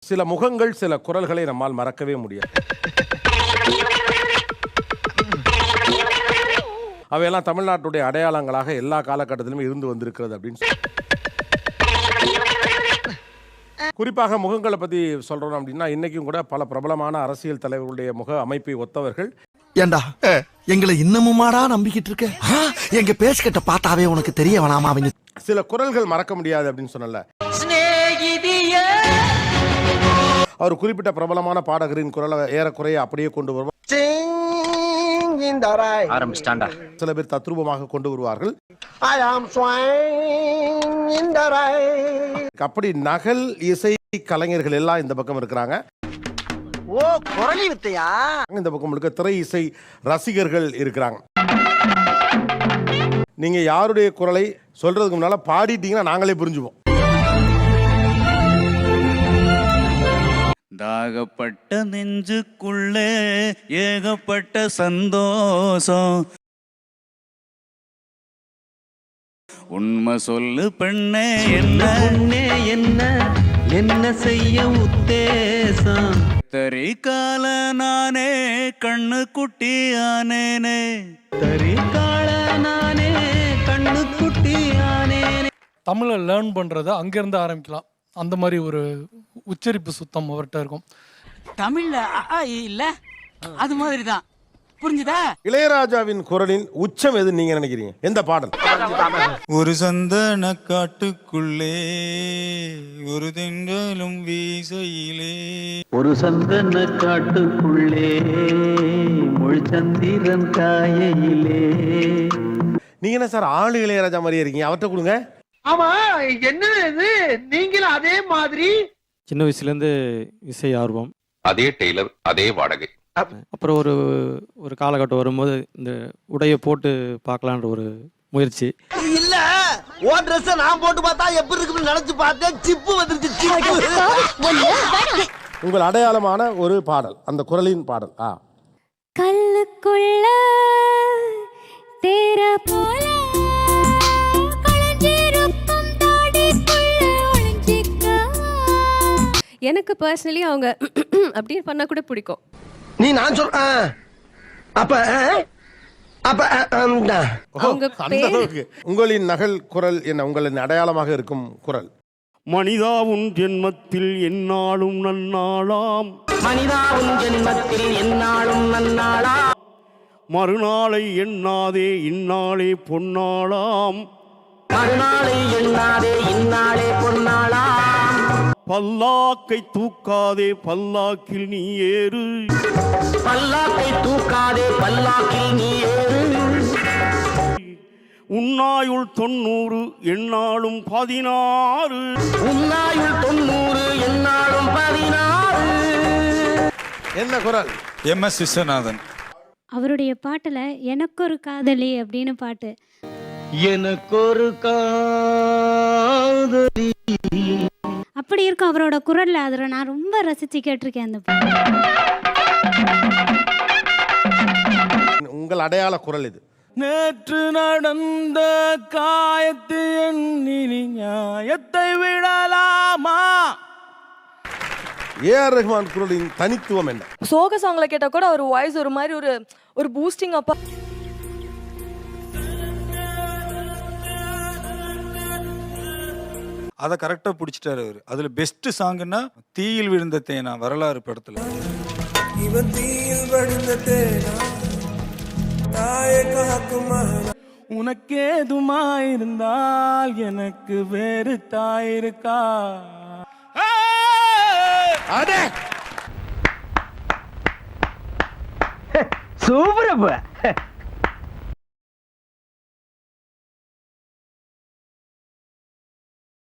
சில முகங்கள், சில குரல்களை நம்மால் மறக்கவே முடியாது. அவையெல்லாம் தமிழ்நாட்டுடைய அடையாளங்களாக எல்லா காலகட்டத்திலும் இருந்து வந்திருக்கிறது அப்படின்னு குறிப்பாக முகங்களை பத்தி சொல்றோம் அப்படின்னா, இன்னைக்கும் கூட பல பிரபலமான அரசியல் தலைவர்களுடைய முக அமைப்பை ஒத்தவர்கள். ஏண்டா எங்களை இன்னமுமாடா நம்பிக்கிட்டு இருக்க? எங்க பேசிக்கிட்ட பார்த்தாவே உனக்கு தெரிய வேணாமா? அவங்க சில குரல்கள் மறக்க முடியாது அப்படின்னு சொன்னல. அவர் குறிப்பிட்ட பிரபலமான பாடகரின் குரலை ஏறக்குறைய அப்படியே கொண்டு வருவார். சில பேர் தத்ரூபமாக கொண்டு வருவார்கள். அப்படி நகல் இசை கலைஞர்கள் எல்லாம் இந்த பக்கம் இருக்கிறாங்க. ஓ, குரலி வித்தையா? இந்த பக்கம் முழுக்க திரை இசை ரசிகர்கள் இருக்கிறாங்க. நீங்க யாருடைய குரலை சொல்றதுக்கு முன்னால பாடிட்டீங்கன்னா நாங்களே புரிஞ்சுவோம். தாகப்பட்ட நெஞ்சுக்குள்ளே ஏகப்பட்ட சந்தோஷம், உண்மை சொல்லு பெண்ணே என்ன என்ன என்ன செய்ய உத்தேசம், தரிகால நானே கண்ணு குட்டி ஆனேனே, தரிகால நானே கண்ணு குட்டி ஆனேனே. தமிழை லேர்ன் பண்ணுறதை அங்கேருந்து ஆரம்பிக்கலாம். அந்த மாதிரி ஒரு உச்சரிப்பு சுத்தம் அவர்கிட்ட இருக்கும். தமிழ்ல இல்ல அது மாதிரி தான், புரிஞ்சுதா? இளையராஜாவின் குரலின் உச்சம் எது நீங்க நினைக்கிறீங்க? எந்த பாடல்? ஒரு சந்தன காட்டுக்குள்ளே ஒரு தென்றலும் வீசையிலே, ஒரு சந்தன காட்டுக்குள்ளே முழுச்சந்திரன் காயிலே. நீங்க என்ன சார் ஆளு இளையராஜா மாதிரியே இருக்கீங்க? அவர்கிட்ட கொடுங்க. ஆமா, என்ன இது? நீங்களும் அதே மாதிரி? சின்ன வயசுலேருந்து இசை ஆர்வம், அதே டெய்லர், அதே வாடகை. அப்புறம் ஒரு காலகட்டம் வரும்போது இந்த உடைய போட்டு பார்க்கலான்ற ஒரு முயற்சி. இல்ல, ஓ ட்ரெஸ் நான் போட்டு பார்த்தா எப்படி இருக்குன்னு நினைச்சு பார்த்தேன். சிப்பு வந்துருச்சு. உங்கள் அடையாளமான ஒரு பாடல், அந்த குரலின் பாடல். கல்லுக்குள்ள தேர போல எனக்கு பர்சனலி அவங்க அப்படின்னு பண்ணா கூட பிடிக்கும். நீ நான் சொல்ற அப்ப அப்ப உங்களின் நகல் குரல் என்ன? உங்களின் அடையாளமாக இருக்கும் குரல். மனிதா உன் ஜென்மத்தில் என்னாலும் நன்னாளாம், மனிதா உன் ஜென்மத்தில் என்னாலும் நன்னாளாம், மறுநாளை எண்ணாதே இந்நாளே பொன்னாளாம், மறுநாளை எண்ணாதே இந்நாளே பொன்னாளாம், பல்லாக்கை தூக்காதே பல்லாக்கில் நீ ஏறு, பல்லாக்கை தூக்காதே பல்லாக்கில் நீ ஏறு, உன்னாயுள் 90 என்னாலும் 16, உன்னாயுள் 90 என்னாலும் 16. என்ன குரல்? MS விஸ்வநாதன். அவருடைய பாட்டுல எனக்கு ஒரு காதலி அப்படின்னு பாட்டு. எனக்கு ஒரு காதலி அப்படி இருக்கும் அவரோட குரல்ல. அதுல நான் ரொம்ப ரசிச்சு கேட்டிருக்கேன் அந்த பாட்டு. உங்கள் அடையாள குரல் இது. நேற்று நடந்த காயத்து எண்ணி நியாயத்தை விடலாமா? ஏஆர் ரஹ்மான் குரலின் தனித்துவம் என்ன? சோக சாங்ல கேட்டா கூட ஒரு வாய்ஸ் ஒரு மாதிரி ஒரு பூஸ்டிங் அப்பா. அதை கரெக்டா பிடிச்சிட்டாரு அவரு. அதுல பெஸ்ட் சாங்னா தீயில் விழுந்த தேனா, வரலாறு படத்துல. இவன் தீயில் விழுந்த தேனா தாயே காக்குமா, உனக்கேதுமாயிருந்தால் எனக்கு வேறு தாயிருக்கா? சூப்பர்.